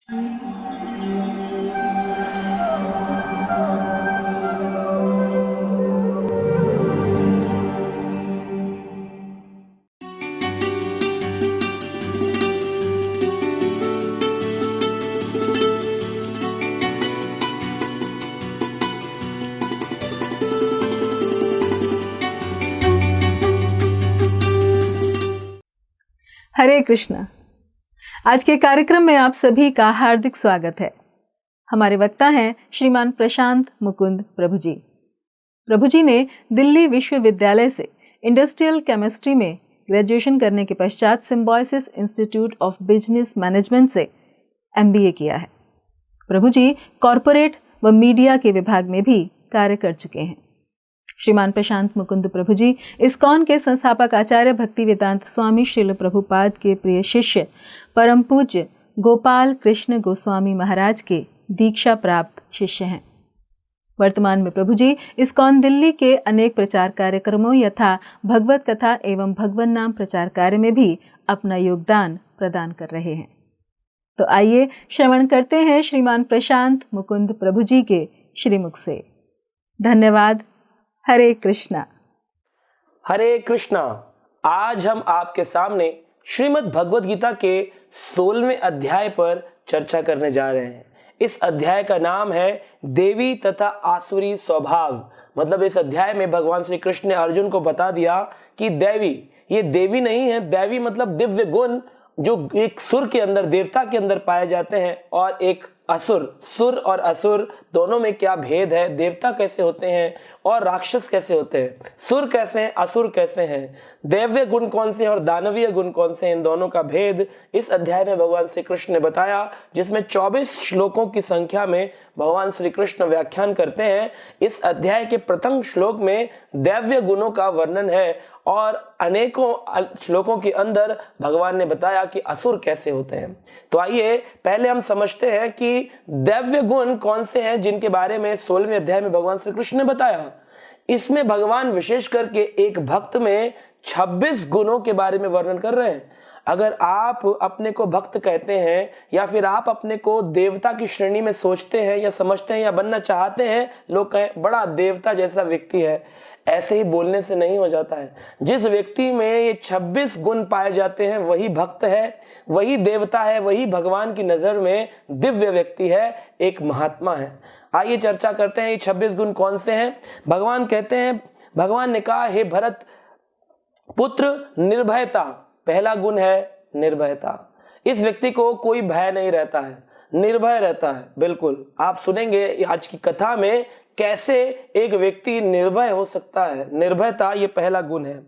हरे कृष्णा। आज के कार्यक्रम में आप सभी का हार्दिक स्वागत है। हमारे वक्ता हैं श्रीमान प्रशांत मुकुंद प्रभु जी। प्रभु जी ने दिल्ली विश्वविद्यालय से इंडस्ट्रियल केमिस्ट्री में ग्रेजुएशन करने के पश्चात symbiosis institute of business management से MBA किया है। प्रभु जी कॉरपोरेट व मीडिया के विभाग में भी कार्य कर चुके हैं। श्रीमान प्रशांत मुकुंद प्रभु जी इस्कॉन के संस्थापक आचार्य भक्ति वेदांत स्वामी श्रील प्रभुपाद के प्रिय शिष्य परम पूज्य गोपाल कृष्ण गोस्वामी महाराज के दीक्षा प्राप्त शिष्य हैं। वर्तमान में प्रभु जी इस्कॉन दिल्ली के अनेक प्रचार कार्यक्रमों यथा भगवत कथा एवं भगवन नाम प्रचार कार्य में भी अपना योगदान प्रदान कर रहे हैं। तो आइए श्रवण करते हैं श्रीमान प्रशांत मुकुंद प्रभु जी के श्रीमुख से। धन्यवाद। हरे कृष्णा। हरे कृष्णा। आज हम आपके सामने श्रीमद् भगवद गीता के 16वें अध्याय पर चर्चा करने जा रहे हैं। इस अध्याय का नाम है देवी तथा आसुरी स्वभाव। मतलब इस अध्याय में भगवान श्री कृष्ण ने अर्जुन को बता दिया कि दैवी, ये देवी नहीं है, दैवी मतलब दिव्य गुण जो एक सुर के अंदर, देवता के अंदर पाए जाते हैं, और एक असुर, सुर और असुर दोनों में क्या भेद है, देवता कैसे होते हैं और राक्षस कैसे होते हैं, सुर कैसे हैं, असुर कैसे हैं, दैव्य गुण कौन से हैं और दानवीय गुण कौन से हैं, इन दोनों का भेद इस अध्याय में भगवान श्री कृष्ण ने बताया, जिसमें 24 श्लोकों की संख्या में भगवान श्री कृष्ण व्याख्यान करते हैं। इस अध्याय के प्रथम श्लोक में दैव्य गुणों का वर्णन है और अनेकों श्लोकों के अंदर भगवान ने बताया कि असुर कैसे होते हैं। तो आइए पहले हम समझते हैं कि दैव्य गुण कौन से हैं जिनके बारे में 16वें अध्याय में भगवान श्री कृष्ण ने बताया। इसमें भगवान विशेष करके एक भक्त में 26 गुणों के बारे में वर्णन कर रहे हैं। अगर आप अपने को भक्त कहते हैं या फिर आप अपने को देवता की श्रेणी में सोचते हैं या समझते हैं या बनना चाहते हैं, लोग कहें बड़ा देवता जैसा व्यक्ति है, ऐसे ही बोलने से नहीं हो जाता है। जिस व्यक्ति में ये 26 गुण पाए जाते हैं वही भक्त है, वही देवता है, वही भगवान की नजर में दिव्य व्यक्ति है, एक महात्मा है। आइए चर्चा करते हैं ये 26 गुण कौन से हैं। भगवान कहते हैं, भगवान ने कहा, हे भरत पुत्र, निर्भयता पहला गुण है। निर्भयता, इस व्यक्ति को कोई भय नहीं रहता है, निर्भय रहता है। बिल्कुल आप सुनेंगे आज की कथा में कैसे एक व्यक्ति निर्भय हो सकता है। निर्भयता ये पहला गुण है।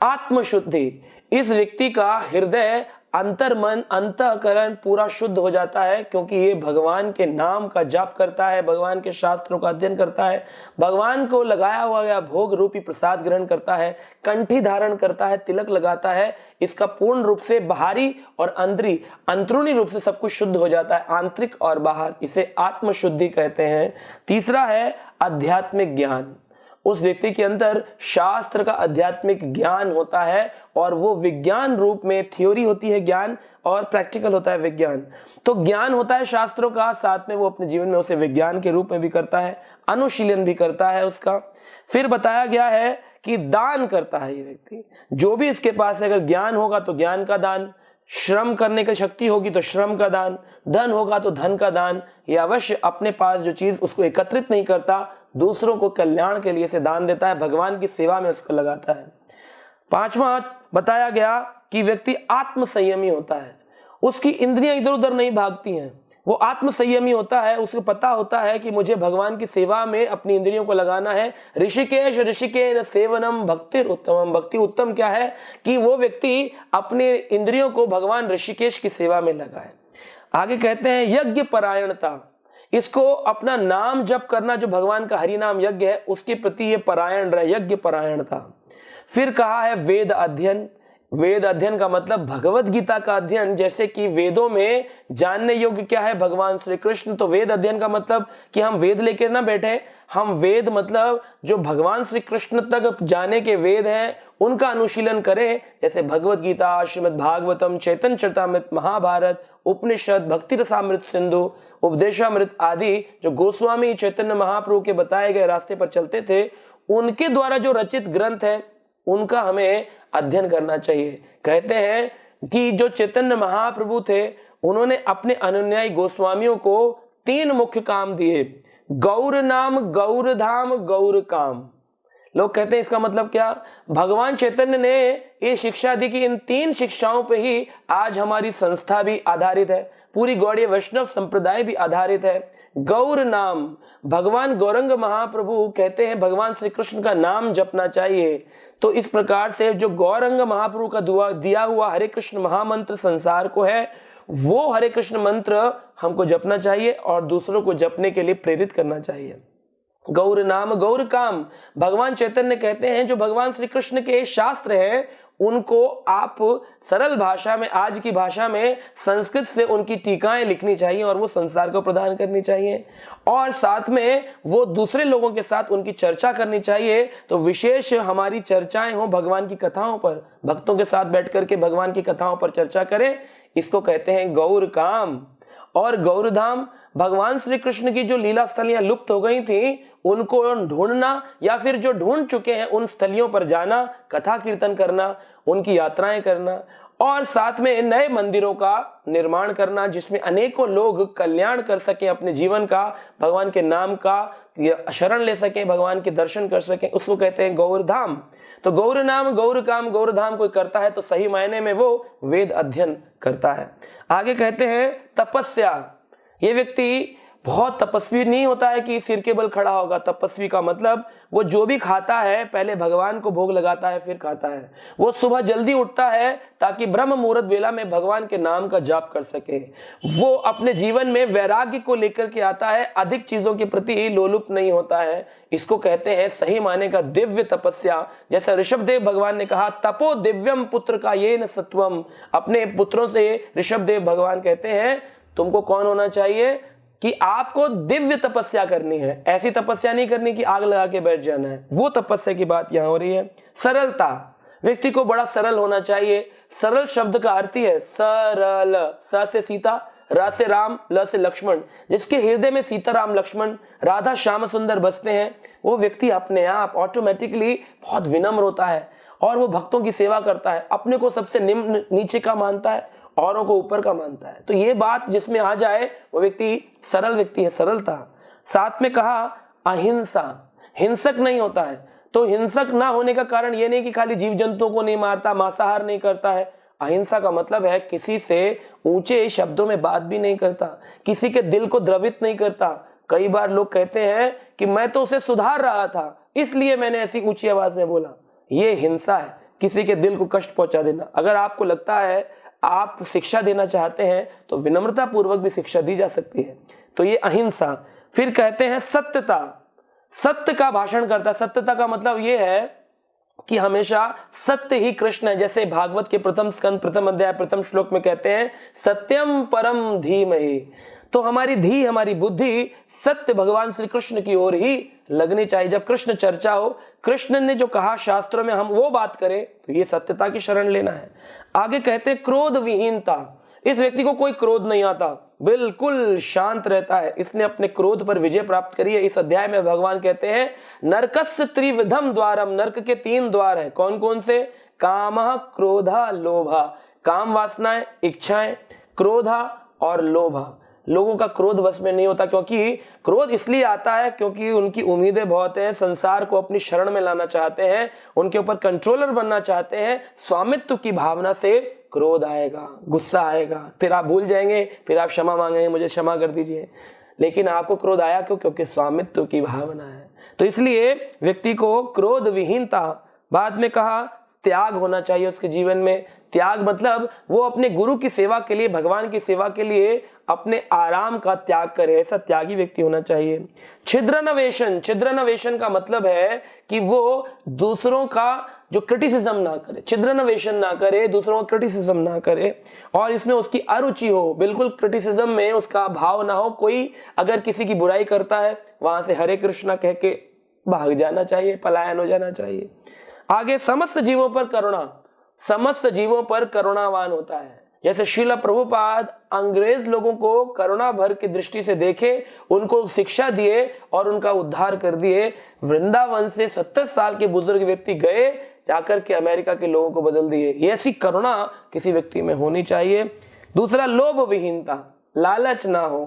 आत्मशुद्धि, इस व्यक्ति का हृदय, अंतर्मन, अंतःकरण पूरा शुद्ध हो जाता है, क्योंकि ये भगवान के नाम का जाप करता है, भगवान के शास्त्रों का अध्ययन करता है, भगवान को लगाया हुआ भोग रूपी प्रसाद ग्रहण करता है, कंठी धारण करता है, तिलक लगाता है। इसका पूर्ण रूप से बाहरी और अंदरूनी रूप से सब कुछ शुद्ध हो जाता है, आंतरिक और बाहर। इसे आत्मशुद्धि कहते हैं। तीसरा है आध्यात्मिक ज्ञान। उस व्यक्ति के अंदर शास्त्र का आध्यात्मिक ज्ञान होता है और वो विज्ञान रूप में, थ्योरी होती है ज्ञान और प्रैक्टिकल होता है विज्ञान। तो ज्ञान होता है शास्त्रों का, साथ में वो अपने जीवन में उसे विज्ञान के रूप में भी करता है, अनुशीलन भी करता है उसका। फिर बताया गया है कि दान करता है ये व्यक्ति, जो भी इसके पास है, अगर ज्ञान होगा तो ज्ञान का दान, श्रम करने की शक्ति होगी तो श्रम का दान, धन होगा तो धन का दान। ये अवश्य अपने पास जो चीज उसको एकत्रित नहीं करता, दूसरों को कल्याण के लिए से दान देता है, भगवान की सेवा में उसको लगाता है। पांचवा बताया गया कि व्यक्ति आत्मसंयमी होता है, उसकी इंद्रियां इधर उधर नहीं भागती हैं, वो आत्मसंयमी होता है, उसको पता होता है कि मुझे भगवान की सेवा में अपनी इंद्रियों को लगाना है। ऋषिकेश ऋषिकेन सेवनम भक्तिर उत्तमम, भक्ति उत्तम क्या है कि वो व्यक्ति अपने इंद्रियों को भगवान ऋषिकेश की सेवा में लगाए। आगे कहते हैं यज्ञ परायणता, इसको अपना नाम जप करना, जो भगवान का हरि नाम यज्ञ है उसके प्रति ये परायण रहे, यज्ञ परायणता। फिर कहा है वेद अध्ययन, वेद अध्ययन का मतलब भगवत गीता का अध्ययन, जैसे कि वेदों में जानने योग्य क्या है भगवान श्री कृष्ण, तो वेद अध्ययन का मतलब कि हम वेद लेकर ना बैठे, हम वेद मतलब जो भगवान श्री कृष्ण तक जाने के वेद हैं उनका अनुशीलन करें, जैसे भगवत गीता, श्रीमद् भागवतम, चैतन्य चरितामृत, महाभारत, उपनिषद, भक्ति रसामृत सिंधु, उपदेशामृत आदि जो गोस्वामी चैतन्य महाप्रभु के बताए गए रास्ते पर चलते थे, उनके द्वारा जो रचित ग्रंथ है उनका हमें अध्ययन करना चाहिए। कहते हैं कि जो चैतन्य महाप्रभु थे उन्होंने अपने अनुयायी गोस्वामियों को 3 मुख्य काम दिए, गौर नाम, गौर धाम, गौर काम। लोग कहते हैं इसका मतलब क्या? भगवान चैतन्य ने ये शिक्षा दी कि इन 3 शिक्षाओं पे ही आज हमारी संस्था भी आधारित है, पूरी गौड़ीय वैष्णव संप्रदाय भी आधारित है। गौर नाम, भगवान गौरंग महाप्रभु कहते हैं भगवान श्री कृष्ण का नाम जपना चाहिए। तो इस प्रकार से जो गौरंग महाप्रभु का दिया हुआ हरे कृष्ण महामंत्र संसार को है, वो हरे कृष्ण मंत्र हमको जपना चाहिए और दूसरों को जपने के लिए प्रेरित करना चाहिए। गौर नाम, गौर काम, भगवान चैतन्य कहते हैं जो भगवान श्री कृष्ण के शास्त्र है उनको आप सरल भाषा में, आज की भाषा में संस्कृत से उनकी टीकाएं लिखनी चाहिए और वो संसार को प्रदान करनी चाहिए, और साथ में वो दूसरे लोगों के साथ उनकी चर्चा करनी चाहिए। तो विशेष हमारी चर्चाएं हो भगवान की कथाओं पर, भक्तों के साथ बैठ करके भगवान की कथाओं पर चर्चा करें, इसको कहते हैं गौर काम। और गौरधाम, भगवान श्री कृष्ण की जो लीला स्थलियां लुप्त हो गई थी उनको ढूंढना, या फिर जो ढूंढ चुके हैं उन स्थलियों पर जाना, कथा कीर्तन करना, उनकी यात्राएं करना, और साथ में नए मंदिरों का निर्माण करना जिसमें अनेकों लोग कल्याण कर सकें, अपने जीवन का, भगवान के नाम का शरण ले सकें, भगवान के दर्शन कर सकें, उसको कहते हैं गौरधाम। तो गौर नाम, गौर काम, गौरधाम कोई करता है तो सही मायने में वो वेद अध्ययन करता है। आगे कहते हैं तपस्या। ये व्यक्ति बहुत तपस्वी नहीं होता है कि सिर के बल खड़ा होगा। तपस्वी का मतलब वो जो भी खाता है पहले भगवान को भोग लगाता है फिर खाता है। वो सुबह जल्दी उठता है ताकि ब्रह्म मुहूर्त वेला में भगवान के नाम का जाप कर सके। वो अपने जीवन में वैराग्य को लेकर के आता है, अधिक चीजों के प्रति लोलुप नहीं होता है। इसको कहते हैं सही माने का दिव्य तपस्या। जैसा ऋषभदेव भगवान ने कहा, तपो दिव्यम पुत्र का ये न सत्वम। अपने पुत्रों से ऋषभदेव भगवान कहते हैं तुमको कौन होना चाहिए कि आपको दिव्य तपस्या करनी है। ऐसी तपस्या नहीं करनी कि आग लगा के बैठ जाना है, वो तपस्या की बात यहां हो रही है। सरलता, व्यक्ति को बड़ा सरल होना चाहिए। सरल शब्द का अर्थ ही है सरल। स से सीता, र से राम, ल से लक्ष्मण। जिसके हृदय में सीता राम लक्ष्मण राधा श्याम सुंदर बसते हैं, वो व्यक्ति अपने आप ऑटोमेटिकली बहुत विनम्र होता है और वो भक्तों की सेवा करता है। अपने को सबसे निम्न नीचे का मानता है, औरों को ऊपर का मानता है। तो ये बात जिसमें आ जाए वो व्यक्ति सरल व्यक्ति है, सरलता। साथ में कहा अहिंसा, हिंसक नहीं होता है। तो हिंसक ना होने का कारण ये नहीं कि खाली जीव जंतुओं को नहीं मारता, मांसाहार नहीं करता है। अहिंसा का मतलब है किसी से ऊंचे शब्दों में बात भी नहीं करता, किसी के दिल को द्रवित नहीं करता। कई बार लोग कहते हैं कि मैं तो उसे सुधार रहा था इसलिए मैंने ऐसी ऊंची आवाज में बोला। ये हिंसा है, किसी के दिल को कष्ट पहुंचा देना। अगर आपको लगता है आप शिक्षा देना चाहते हैं तो विनम्रता पूर्वक भी शिक्षा दी जा सकती है। तो ये अहिंसा। फिर कहते हैं सत्यता, सत्य का भाषण करता है। सत्यता का मतलब ये है कि हमेशा सत्य ही कृष्ण है। जैसे भागवत के प्रथम स्कंद प्रथम अध्याय प्रथम श्लोक में कहते हैं सत्यम परम धीमहि। तो हमारी धी, हमारी बुद्धि सत्य भगवान श्री कृष्ण की ओर ही लगनी चाहिए। जब कृष्ण चर्चा हो, कृष्ण ने जो कहा शास्त्रों में हम वो बात करें, तो ये सत्यता की शरण लेना है। आगे कहते हैं क्रोध विहीनता। इस व्यक्ति को कोई क्रोध नहीं आता, बिल्कुल शांत रहता है। इसने अपने क्रोध पर विजय प्राप्त करी है। इस अध्याय में भगवान कहते हैं नरकस्य त्रिविधम द्वारम। नरक के 3 द्वार हैं। कौन कौन से? कामः, क्रोधा, लोभा। काम वासनाएं, इच्छाएं, क्रोधा और लोभा। लोगों का क्रोध वश में नहीं होता, क्योंकि क्रोध इसलिए आता है क्योंकि उनकी उम्मीदें बहुत हैं, संसार को अपनी शरण में लाना चाहते हैं, उनके ऊपर कंट्रोलर बनना चाहते हैं। स्वामित्व की भावना से क्रोध आएगा, गुस्सा आएगा, फिर आप भूल जाएंगे, फिर आप क्षमा मांगेंगे, मुझे क्षमा कर दीजिए। लेकिन आपको क्रोध आया क्यों? क्योंकि स्वामित्व की भावना है। तो इसलिए व्यक्ति को क्रोध विहीनता। बाद में कहा त्याग होना चाहिए उसके जीवन में। त्याग मतलब वो अपने गुरु की सेवा के लिए, भगवान की सेवा के लिए अपने आराम का त्याग करे, ऐसा त्यागी व्यक्ति होना चाहिए। छिद्रनवेशन, छिद्रनवेशन का मतलब है कि वो दूसरों का जो क्रिटिसिज्म ना करे, छिद्रन्वेषण ना करे, दूसरों का क्रिटिसिज्म ना करे, और इसमें उसकी अरुचि हो, बिल्कुल क्रिटिसिज्म में उसका भाव ना हो। कोई अगर किसी की बुराई करता है वहां से हरे कृष्णा कह के भाग जाना चाहिए, पलायन हो जाना चाहिए। आगे, समस्त जीवों पर करुणा, समस्त जीवों पर करुणावान होता है। जैसे श्रील प्रभुपाद अंग्रेज लोगों को करुणा भर की दृष्टि से देखे, उनको शिक्षा दिए और उनका उद्धार कर दिए। वृंदावन से 70 साल के बुजुर्ग व्यक्ति गए, जाकर के अमेरिका के लोगों को बदल दिए। ये ऐसी करुणा किसी व्यक्ति में होनी चाहिए। दूसरा, लोभ विहीनता, लालच ना हो,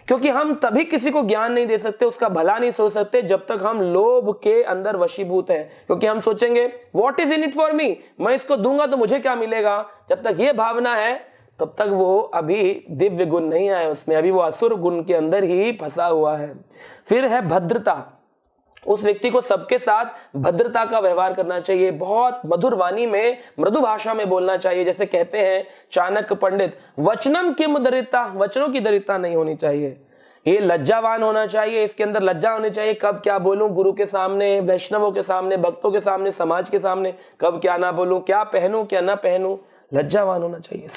क्योंकि हम तभी किसी को ज्ञान नहीं दे सकते, उसका भला नहीं सोच सकते जब तक हम लोभ के अंदर वशीभूत हैं। क्योंकि हम सोचेंगे what is in it for me, मैं इसको दूंगा तो मुझे क्या मिलेगा। जब तक ये भावना है तब तक वो अभी दिव्य गुण नहीं आए उसमें, अभी वो असुर गुण के अंदर ही फंसा हुआ है। फिर है भद्रता, उस व्यक्ति को सबके साथ भद्रता का व्यवहार करना चाहिए, बहुत मधुर वाणी में, मृदु भाषा में बोलना चाहिए। जैसे कहते हैं चाणक्य पंडित, वचनम किम दरिद्रता, वचनों की दरिद्रता नहीं होनी चाहिए। ये लज्जावान होना चाहिए, इसके अंदर लज्जा होनी चाहिए, कब क्या बोलूं गुरु के सामने, वैष्णवों के सामने, भक्तों के सामने, समाज के सामने, कब क्या ना बोलूं, क्या पहनूं क्या ना पहनूं, लज्जावान होना चाहिए।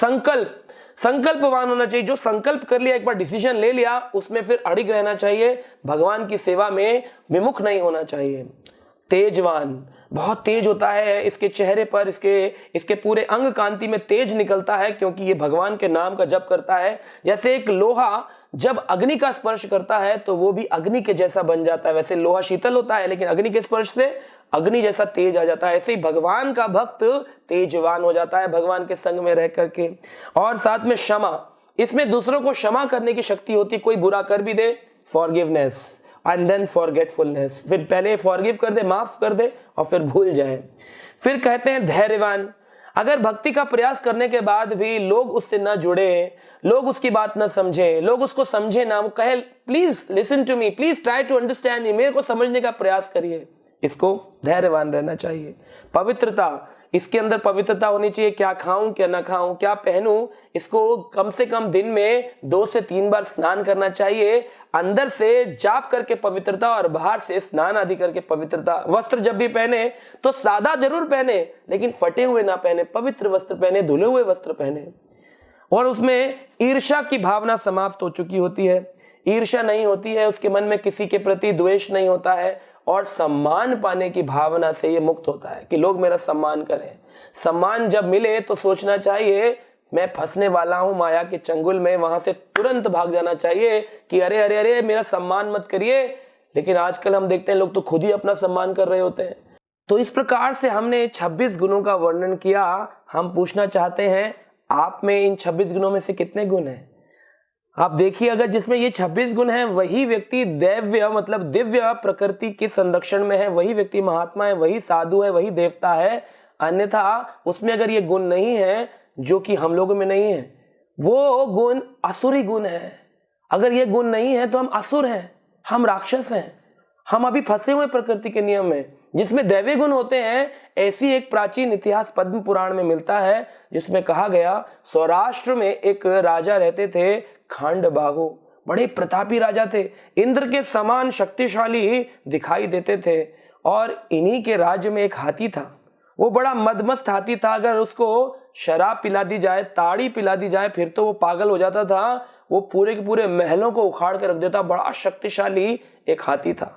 संकल्पवान होना चाहिए, जो संकल्प कर लिया, एक बार डिसीजन ले लिया, उसमें फिर अड़िग रहना चाहिए, भगवान की सेवा में विमुख नहीं होना चाहिए। तेजवान, बहुत तेज होता है, इसके चेहरे पर, इसके पूरे अंग कांति में तेज निकलता है, क्योंकि ये भगवान के नाम का जप करता है। जैसे एक लोहा जब अग्नि का स्पर्श करता है तो वो भी अग्नि के जैसा बन जाता है। वैसे लोहा शीतल होता है, लेकिन अग्नि के स्पर्श से अग्नि जैसा तेज आ जाता है। ऐसे ही भगवान का भक्त तेजवान हो जाता है भगवान के संग में रह करके। और साथ में क्षमा, इसमें दूसरों को क्षमा करने की शक्ति होती है। कोई बुरा कर भी दे, फॉरगिवनेस एंड देन फॉरगेटफुलनेस, फिर पहले फॉरगिव कर दे, माफ कर दे, और फिर भूल जाए। फिर कहते हैं धैर्यवान, अगर भक्ति का प्रयास करने के बाद भी लोग उससे न जुड़े, लोग उसकी बात न समझे, लोग उसको समझे ना, वो कहे please listen to me, please try to understand me, मेरे को समझने का प्रयास करिए, इसको धैर्यवान रहना चाहिए। पवित्रता, इसके अंदर पवित्रता होनी चाहिए, क्या खाऊं क्या ना खाऊं, क्या पहनूं, इसको कम से कम दिन में 2 से 3 बार स्नान करना चाहिए। अंदर से जाप करके पवित्रता और बाहर से स्नान आदि करके पवित्रता। वस्त्र जब भी पहने तो सादा जरूर पहने, लेकिन फटे हुए ना पहने, पवित्र वस्त्र पहने, धुले हुए वस्त्र पहने। और उसमें ईर्ष्या की भावना समाप्त हो चुकी होती है, ईर्ष्या नहीं होती है, उसके मन में किसी के प्रति द्वेष नहीं होता है, और सम्मान पाने की भावना से ये मुक्त होता है कि लोग मेरा सम्मान करें। सम्मान जब मिले तो सोचना चाहिए मैं फंसने वाला हूं माया के चंगुल में, वहां से तुरंत भाग जाना चाहिए कि अरे अरे अरे मेरा सम्मान मत करिए। लेकिन आजकल हम देखते हैं लोग तो खुद ही अपना सम्मान कर रहे होते हैं। तो इस प्रकार से हमने 26 गुणों का वर्णन किया। हम पूछना चाहते हैं आप में इन 26 गुणों में से कितने गुण हैं? आप देखिए, अगर जिसमें ये 26 गुण हैं वही व्यक्ति दैव्य मतलब दिव्य प्रकृति के संरक्षण में है, वही व्यक्ति महात्मा है, वही साधु है, वही देवता है। अन्यथा उसमें अगर ये गुण नहीं है, जो कि हम लोगों में नहीं है, वो गुण असुरी गुण है। अगर ये गुण नहीं है तो हम असुर हैं, हम राक्षस हैं, हम अभी फंसे हुए प्रकृति के नियम में। जिसमें दैवी गुण होते हैं, ऐसी एक प्राचीन इतिहास पद्म पुराण में मिलता है, जिसमें कहा गया सौराष्ट्र में एक राजा रहते थे, खांडबाहु, बड़े प्रतापी राजा थे, इंद्र के समान शक्तिशाली दिखाई देते थे। और इन्हीं के राज्य में एक हाथी था, वो बड़ा मदमस्त हाथी था। अगर उसको शराब पिला दी जाए, ताड़ी पिला दी जाए, फिर तो वो पागल हो जाता था, वो पूरे के पूरे महलों को उखाड़ कर रख देता। बड़ा शक्तिशाली एक हाथी था।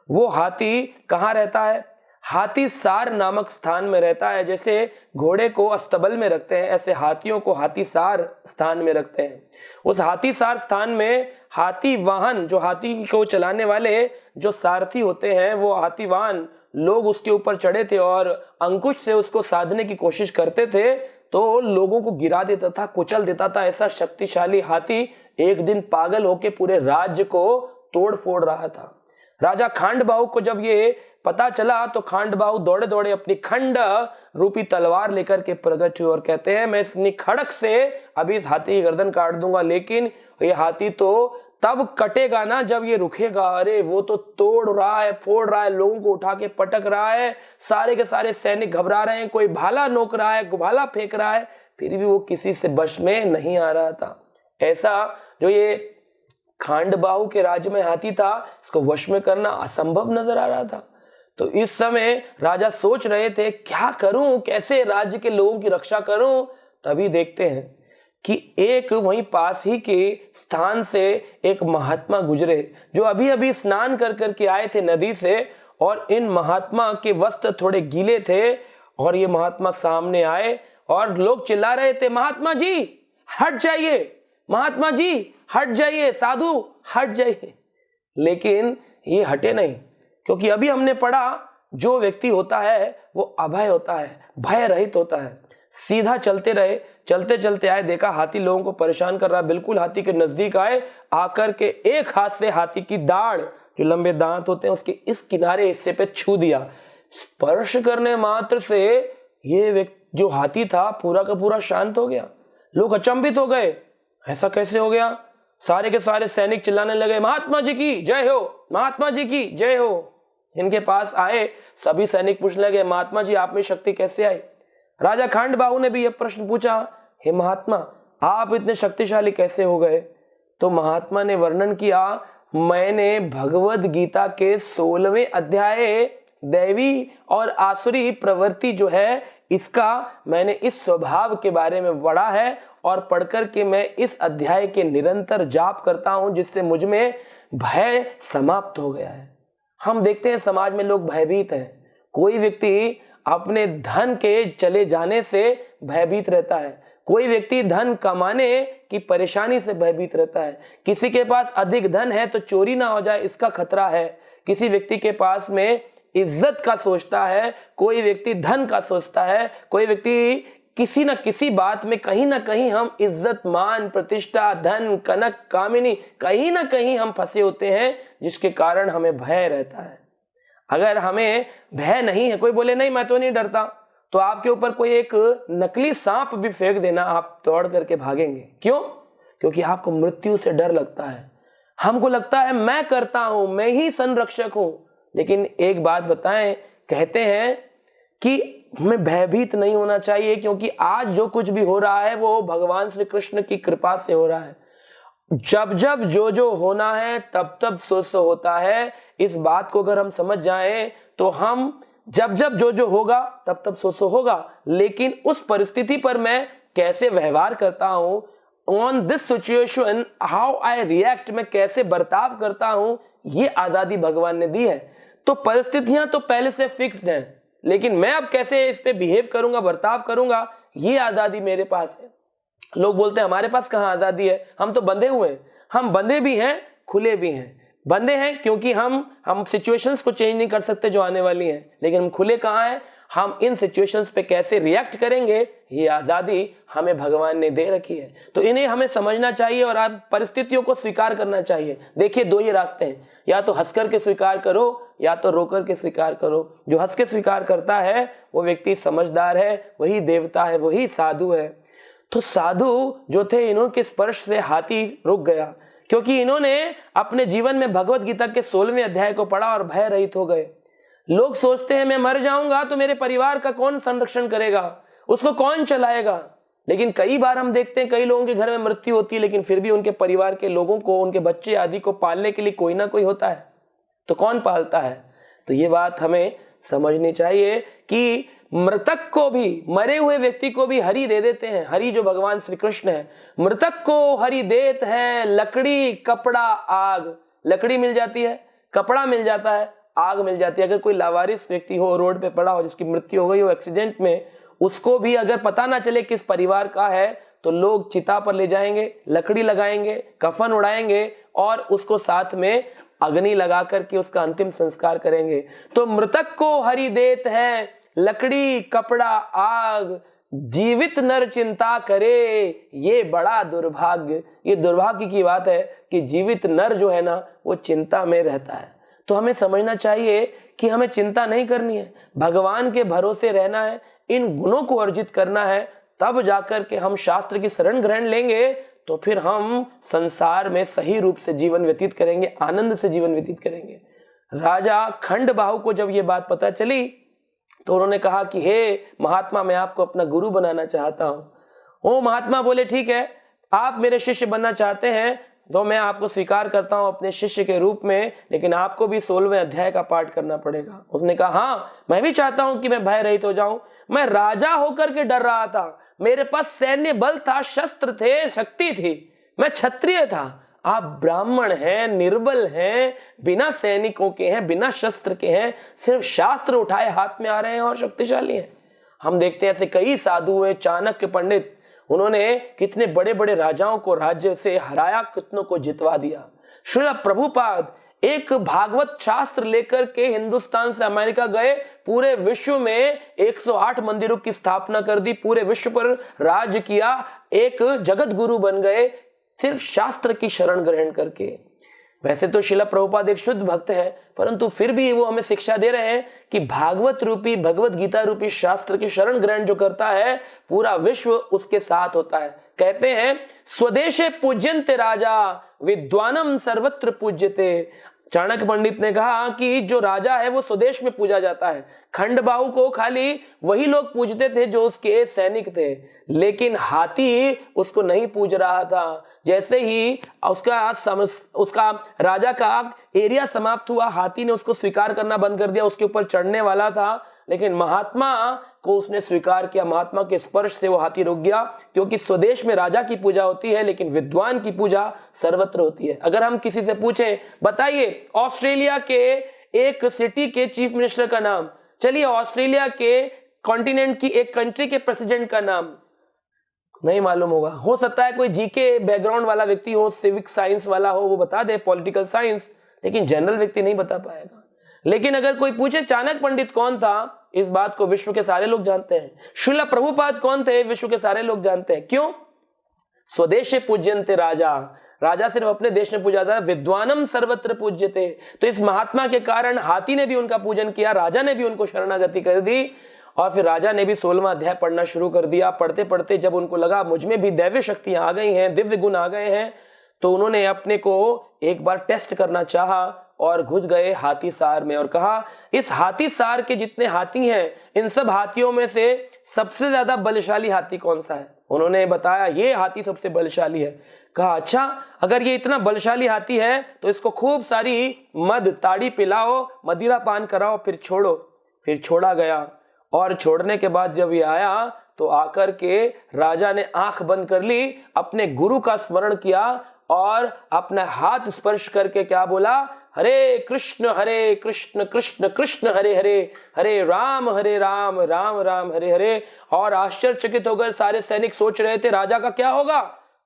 वो हाथी कहाँ रहता है? हाथी सार नामक स्थान में रहता है। जैसे घोड़े को अस्तबल में रखते हैं, ऐसे हाथियों को हाथी सार स्थान में रखते हैं। उस हाथी सार स्थान में हाथी वाहन, जो हाथी को चलाने वाले जो सारथी होते हैं, वो हाथी वाहन लोग उसके ऊपर चढ़े थे और अंकुश से उसको साधने की कोशिश करते थे तो लोगों को गिरा देता था, कुचल देता था। ऐसा शक्तिशाली हाथी एक दिन पागल होकर पूरे राज्य को तोड़ फोड़ रहा था। राजा खांडबाहु को जब ये पता चला तो खांडबाहु दौड़े दौड़े अपनी खंड रूपी तलवार लेकर के प्रकट हुए और कहते हैं मैं अपनी खड़क से अभी इस हाथी की गर्दन काट दूंगा, लेकिन ये हाथी तो तब कटेगा ना जब ये रुकेगा। अरे वो तो तोड़ रहा है, फोड़ रहा है, लोगों को उठा के पटक रहा है, सारे के सारे सैनिक घबरा रहे हैं, कोई भाला नोक रहा है, भाला फेंक रहा है, फिर भी वो किसी से बश में नहीं आ रहा था। ऐसा जो ये खांडबाहु के राज्य में हाथी था, इसको वश में करना असंभव नजर आ रहा था। तो इस समय राजा सोच रहे थे क्या करूं, कैसे राज्य के लोगों की रक्षा करूं। तभी देखते हैं कि एक वहीं पास ही के स्थान से एक महात्मा गुजरे जो अभी अभी स्नान कर करके आए थे नदी से, और इन महात्मा के वस्त्र थोड़े गीले थे। और ये महात्मा सामने आए और लोग चिल्ला रहे थे, महात्मा जी हट जाइए, महात्मा जी हट जाइए, साधु हट जाइए। लेकिन ये हटे नहीं, क्योंकि अभी हमने पढ़ा जो व्यक्ति होता है वो अभय होता है, भय रहित होता है। सीधा चलते रहे, चलते चलते आए, देखा हाथी लोगों को परेशान कर रहा, बिल्कुल हाथी के नजदीक आए, आकर के एक हाथ से हाथी की दाढ़, जो लंबे दांत होते हैं, उसके इस किनारे हिस्से पे छू दिया। स्पर्श करने मात्र से ये व्यक्ति जो हाथी था पूरा का पूरा शांत हो गया। लोग अचंभित हो गए, ऐसा कैसे हो गया। सारे के सारे सैनिक चिल्लाने लगे, महात्मा जी की जय हो, महात्मा जी की जय हो। इनके पास आए सभी सैनिक पूछने लगे, महात्मा जी आप में शक्ति कैसे आई। राजा खंडबाहु ने भी यह प्रश्न पूछा, हे महात्मा आप इतने शक्तिशाली कैसे हो गए। तो महात्मा ने वर्णन किया, मैंने भगवद गीता के 16वें अध्याय दैवी और आसुरी प्रवृत्ति जो है इसका मैंने इस स्वभाव के बारे में पढ़ा है, और पढ़कर के मैं इस अध्याय के निरंतर जाप करता हूं, जिससे मुझ में भय समाप्त हो गया है। हम देखते हैं समाज में लोग भयभीत हैं। कोई व्यक्ति अपने धन के चले जाने से भयभीत रहता है, कोई व्यक्ति धन कमाने की परेशानी से भयभीत रहता है, किसी के पास अधिक धन है तो चोरी ना हो जाए इसका खतरा है, किसी व्यक्ति के पास में इज्जत का सोचता है, कोई व्यक्ति धन का सोचता है, कोई व्यक्ति किसी न किसी बात में कहीं ना कहीं हम इज्जत, मान, प्रतिष्ठा, धन, कनक, कामिनी कहीं ना कहीं हम फंसे होते हैं, जिसके कारण हमें भय रहता है। अगर हमें भय नहीं है, कोई बोले नहीं मैं तो नहीं डरता, तो आपके ऊपर कोई एक नकली सांप भी फेंक देना, आप दौड़ करके भागेंगे। क्यों? क्योंकि आपको मृत्यु से डर लगता है। हमको लगता है मैं करता हूं, मैं ही संरक्षक हूं। लेकिन एक बात बताएं, कहते हैं कि हमें भयभीत नहीं होना चाहिए, क्योंकि आज जो कुछ भी हो रहा है वो भगवान श्री कृष्ण की कृपा से हो रहा है। जब जब जो होना है तब तब सो होता है। इस बात को अगर हम समझ जाएं तो हम जब जब जो होगा तब तब सो होगा, लेकिन उस परिस्थिति पर मैं कैसे व्यवहार करता हूं, on this situation how I react, मैं कैसे बर्ताव करता हूं, ये आजादी भगवान ने दी है। तो परिस्थितियां तो पहले से फिक्स्ड हैं, लेकिन मैं अब कैसे इस पे बिहेव करूंगा, बर्ताव करूंगा, ये आजादी मेरे पास है। लोग बोलते हैं हमारे पास कहां आजादी है, हम तो बंधे हुए हैं। हम बंधे भी हैं, खुले भी हैं। बंधे हैं क्योंकि हम सिचुएशंस को चेंज नहीं कर सकते जो आने वाली हैं, लेकिन हम खुले कहां हैं, हम इन सिचुएशंस पे कैसे रिएक्ट करेंगे, ये आजादी हमें भगवान ने दे रखी है। तो इन्हें हमें समझना चाहिए और आप परिस्थितियों को स्वीकार करना चाहिए। देखिए दो ही रास्ते हैं, या तो हंस करके स्वीकार करो या तो रो करके स्वीकार करो। जो हंस के स्वीकार करता है वो व्यक्ति समझदार है, वही देवता है, वही साधु है। तो साधु जो थे, इन्हों के स्पर्श से हाथी रुक गया, क्योंकि इन्होंने अपने जीवन में भगवत गीता के 16वें अध्याय को पढ़ा और भय रहित हो गए। लोग सोचते हैं मैं मर जाऊंगा तो मेरे परिवार का कौन संरक्षण करेगा, उसको कौन चलाएगा। लेकिन कई बार हम देखते हैं कई लोगों के घर में मृत्यु होती है, लेकिन फिर भी उनके परिवार के लोगों को, उनके बच्चे आदि को पालने के लिए कोई ना कोई होता है। तो कौन पालता है? तो ये बात हमें समझनी चाहिए कि मृतक को भी, मरे हुए व्यक्ति को भी हरि दे देते हैं। हरि जो भगवान श्री कृष्ण है, मृतक को हरि देत है लकड़ी, कपड़ा, आग। लकड़ी मिल जाती है, कपड़ा मिल जाता है, आग मिल जाती है। अगर कोई लावारिस व्यक्ति हो, रोड पे पड़ा हो, जिसकी मृत्यु हो गई हो एक्सीडेंट में, उसको भी अगर पता ना चले किस परिवार का है, तो लोग चिता पर ले जाएंगे, लकड़ी लगाएंगे, कफन उड़ाएंगे और उसको साथ में अग्नि लगा करके उसका अंतिम संस्कार करेंगे। तो मृतक को हरि देत है लकड़ी, कपड़ा, आग, जीवित नर चिंता करे, ये बड़ा दुर्भाग्य। ये दुर्भाग्य की बात है कि जीवित नर जो है ना वो चिंता में रहता है। तो हमें समझना चाहिए कि हमें चिंता नहीं करनी है, भगवान के भरोसे रहना है, इन गुणों को अर्जित करना है। तब जाकर के हम शास्त्र की शरण ग्रहण लेंगे तो फिर हम संसार में सही रूप से जीवन व्यतीत करेंगे, आनंद से जीवन व्यतीत करेंगे। राजा खंडबाहु को जब ये बात पता चली तो उन्होंने कहा कि हे महात्मा, मैं आपको अपना गुरु बनाना चाहता हूं। वो महात्मा बोले ठीक है, आप मेरे शिष्य बनना चाहते हैं, तो मैं आपको स्वीकार करता हूं अपने शिष्य के रूप में, लेकिन आपको भी 16वें अध्याय का पाठ करना पड़ेगा। उसने कहा, हाँ मैं भी चाहता हूं कि मैं भय रहित हो जाऊं। मैं राजा होकर के डर रहा था, मेरे पास सैन्य बल था, शस्त्र थे, शक्ति थी, मैं क्षत्रिय था। आप ब्राह्मण हैं, निर्बल हैं, बिना सैनिकों के हैं, बिना शस्त्र के हैं, सिर्फ शास्त्र उठाए हाथ में आ रहे हैं और शक्तिशाली हैं। हम देखते हैं ऐसे कई साधु हैं, चाणक्य पंडित, उन्होंने कितने बड़े बड़े राजाओं को राज्य से हराया, कितनों को जितवा दिया। श्रील प्रभुपाद एक भागवत शास्त्र लेकर के हिंदुस्तान से अमेरिका गए, पूरे विश्व में 108 मंदिरों की स्थापना कर दी, पूरे विश्व पर राज किया, एक जगत गुरु बन गए, सिर्फ शास्त्र की शरण ग्रहण करके। वैसे तो शिला प्रभुपाद एक शुद्ध भक्त है, परंतु फिर भी वो हमें शिक्षा दे रहे हैं कि भागवत रूपी, भगवत गीता रूपी शास्त्र की शरण ग्रहण जो करता है, पूरा विश्व उसके साथ होता है। कहते हैं, स्वदेशे पूज्यन्ते राजा विद्वानम सर्वत्र पूज्यते। चाणक्य पंडित ने कहा कि जो राजा है वो स्वदेश में पूजा जाता है। खंडबाहु को खाली वही लोग पूजते थे जो उसके सैनिक थे, लेकिन हाथी उसको नहीं पूज रहा था। जैसे ही उसका राजा का एरिया समाप्त हुआ, हाथी ने उसको स्वीकार करना बंद कर दिया, उसके ऊपर चढ़ने वाला था, लेकिन महात्मा को उसने स्वीकार किया। महात्मा के स्पर्श से वो हाथी रुक गया, क्योंकि स्वदेश में राजा की पूजा होती है, लेकिन विद्वान की पूजा सर्वत्र होती है। अगर हम किसी से पूछें, बताइए ऑस्ट्रेलिया के एक सिटी के चीफ मिनिस्टर का नाम, चलिए ऑस्ट्रेलिया के कॉन्टिनेंट की एक कंट्री के प्रेसिडेंट का नाम, नहीं मालूम होगा। हो सकता है कोई जीके बैकग्राउंड वाला व्यक्ति हो, सिविक साइंस वाला हो, वो बता दे, पॉलिटिकल साइंस, लेकिन जनरल व्यक्ति नहीं बता पाएगा। लेकिन अगर कोई पूछे चाणक्य पंडित कौन था, इस बात को विश्व के सारे लोग जानते हैं। श्रील प्रभुपाद कौन थे, विश्व के सारे लोग जानते हैं। क्यों? स्वदेशे पूज्यन्ते राजा, राजा सिर्फ अपने देश में पूजा था, विद्वानम सर्वत्र पूज्यते। तो इस महात्मा के कारण हाथी ने भी उनका पूजन किया, राजा ने भी उनको शरणागति कर दी, और फिर राजा ने भी 16वां अध्याय पढ़ना शुरू कर दिया। पढ़ते पढ़ते जब उनको लगा मुझ में भी दैवी शक्तियां आ गई हैं, दिव्य गुण आ गए हैं, तो उन्होंने अपने को एक बार टेस्ट करना चाहा और घुस गए हाथी सार में और कहा, इस हाथी सार के जितने हाथी हैं, इन सब हाथियों में से सबसे ज्यादा बलशाली हाथी कौन सा है? उन्होंने बताया, ये हाथी सबसे बलशाली है। कहा, अच्छा, अगर ये इतना बलशाली हाथी है तो इसको खूब सारी मद ताड़ी पिलाओ, मदिरा पान कराओ, फिर छोड़ो। फिर छोड़ा गया, और छोड़ने के बाद जब ये आया तो आकर के राजा ने आंख बंद कर ली, अपने गुरु का स्मरण किया और अपना हाथ स्पर्श करके क्या बोला, हरे कृष्ण कृष्ण कृष्ण हरे हरे, हरे राम राम राम हरे हरे। और आश्चर्यचकित होकर सारे सैनिक सोच रहे थे राजा का क्या होगा।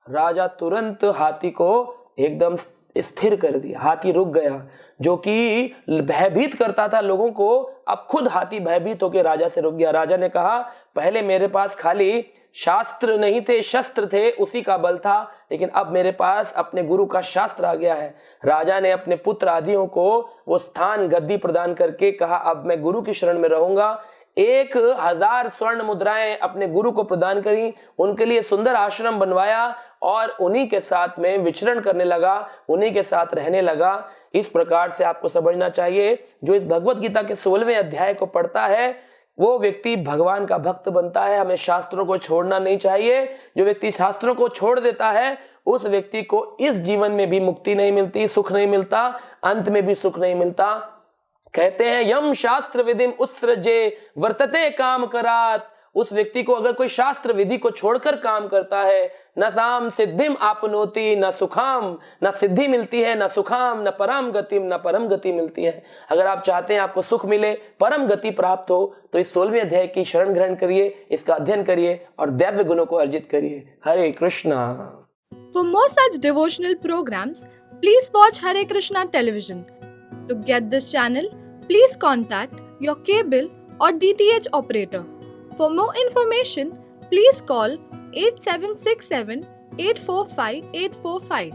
राजा तुरंत हाथी को एकदम स्थिर कर दिया, हाथी रुक गया। जो कि भयभीत करता था लोगों को, अब खुद हाथी भयभीत होकर राजा से रुक गया। राजा ने कहा, पहले मेरे पास खाली शास्त्र नहीं थे, शस्त्र थे, उसी का बल था, लेकिन अब मेरे पास अपने गुरु का शास्त्र आ गया है। राजा ने अपने पुत्र आदियों को वो स्थान, गद्दी प्रदान करके कहा, अब मैं गुरु की शरण में रहूंगा। 1000 स्वर्ण मुद्राएं अपने गुरु को प्रदान करी, उनके लिए सुंदर आश्रम बनवाया और उन्हीं के साथ में विचरण करने लगा, उन्हीं के साथ रहने लगा। इस प्रकार से आपको समझना चाहिए, जो इस भगवत गीता के 16वें अध्याय को पढ़ता है वो व्यक्ति भगवान का भक्त बनता है। हमें शास्त्रों को छोड़ना नहीं चाहिए। जो व्यक्ति शास्त्रों को छोड़ देता है उस व्यक्ति को इस जीवन में भी मुक्ति नहीं मिलती, सुख नहीं मिलता, अंत में भी सुख नहीं मिलता। कहते हैं, यम शास्त्र विधिम उत्सृजे वर्तते काम करात। उस व्यक्ति को अगर कोई शास्त्र विधि को छोड़कर काम करता है, न साम सिद्धिम आपनोति, न सुखाम, न सिद्धि मिलती है, न सुखाम, न परम गतिम, न परम गति मिलती है। अगर आप चाहते हैं आपको सुख मिले, परम गति प्राप्त हो, तो इस 16वें अध्याय की शरण ग्रहण करिए, इसका अध्ययन करिए और दैव्य गुणों को अर्जित करिए। हरे Krishna. For more such devotional programs, please watch Hare Krishna television. To get this channel, please contact your cable or DTH operator. For more information, please call 8767 845 845.